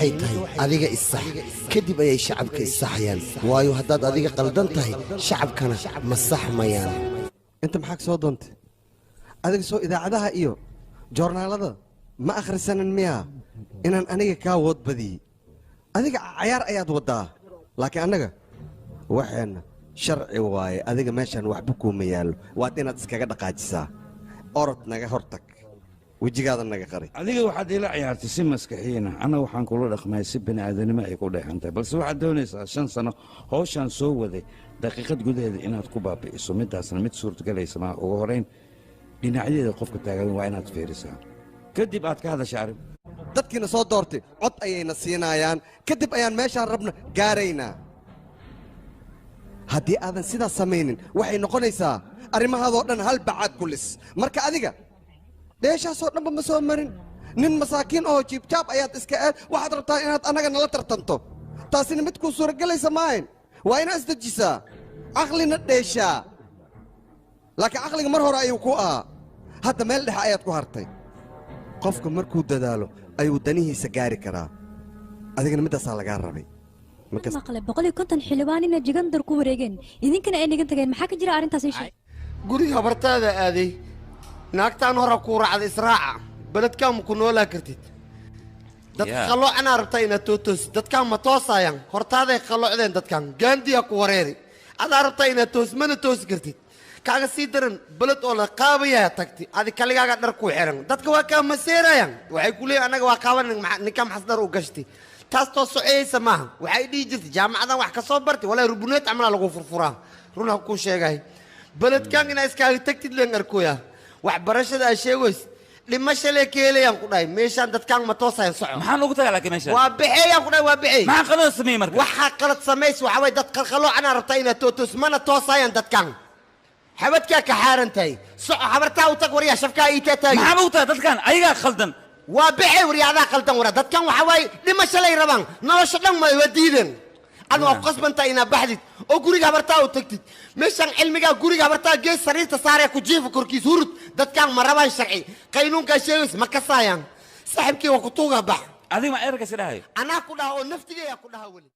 waxay tahay adiga isax kadib ayay shacabka isaxayaan waayo haddaad adiga qaldan tahay shacabkana ma saxmayaan inta maxaa ka soo doontay adiga soo idaacadaha iyo joornaalada ma akhrisanin miyaa inaan aniga kaa wood badiyey adiga cayaar ayaad waddaa laakiin annaga waxeenna sharci waaye adiga meeshaan waxba kuuma yaallo waad inaad iskaga dhaqaajisaa orod naga hortag wejigaada naga qari adiga waxaad ila ciyaartay si maskaxiina annaga waxaan kula dhaqmay si bini'aadanimo ay ku dheexantahay balse waxaad doonaysaa 5 sano hawshaan soo waday daqiiqad gudaheeda inaad ku baabi'iso midaasna mid suurtagelaysa ma ugu horeyn dhinacyadeeda qofka taagan waa inaad fiirisaa kadib aad ka hadashaa arrin dadkiina soo doortay cod ayayna siinayaan kadib ayaan meeshaan rabna gaaraynaa haddii aadan sidaas samaynin waxay noqonaysaa arrimahaadoo dhan hal bacaad ku lis marka adiga dheeshaasoo dhanba ma soo marin nin masaakiin oo jiibjaab ayaad iska aad waxaad rabtaa inaad annaga nala tartanto taasina mid kuu suuragelaysa maahayn waa inaad isdejisaa caqlina dheeshaa laakiin caqliga mar hore ayuu ku ahaa hadda meel dhexe ayaad ku hartay qofka markuu dadaalo ayuu danihiisa gaari karaa adigana middaasaa lagaa rabay maqle 150 xildhibaan inay jigandar ku wareegeen idinkana ay nigan tageen maxaa ka jira arrintaas ii sheeg guriga habartaada aaday naagtaan hore ku raacday israaca beledkaan ma ku noolaa kartid dadka qalloocana rabtaa inaad tootoos dadkaan ma toosayaan hortaaday qalloocdeen dadkaan gaandiya ku wareeri adaa rabtaa inaad toos mana toosi kartid kaaga sii daran beled oo la qaabayaa tagti adi kaligaaga dhar ku xiran dadka waa kaa maseerayaan waxay ku leeyihin annaga waa qaaban ninka maxas dhar u gashtay taas too soceysa maaha waxay dhihi jirtay jaamacadan wax ka soo bartay walaa rubuneed camalaa lagu furfuraa runaa kuu sheegay beledkaan inaa iskaaga tagtid leen arkooyaa waxbarashada aa sheegoys dhimasha lee ka helayaan ku dhahay meeshaan dadkaan ma toosayan soco maxaan ugu tagaa laakiin meeshaan waa bixeeyaan ku dhahay waa bixeey maxaan qalad sameeyey marka waxaa qalad samays waxaa waay dad qalqaloocanaa rabtaa inaad tootoos mana toosayaan dadkaan xabadkaa ka xaaran tahay soco habartaa u tag waryaa shafkaa iitaa taagi maxaan ugu tagaa dadkaan ayagaa khaldan waa bixey waryaadaa khaldan wara dadkan waxaa waaye dhimasha lay rabaan nolosha dhan ma waa diideen adu waa qasbantaa inaa baxdid oo guriga habartaa u tagtid meeshaan cilmigaa guriga habartaa gees sariirta saaree ku jiifa korkiis hurud dadkaan ma rabaan sharci qaynuunkaa sheegays ma kasaayaan saaxiibkii waa ku tuugaa bax adiga ma ergas dhahay anaa ku dhaha oo naftigeeyaa ku dhaha weli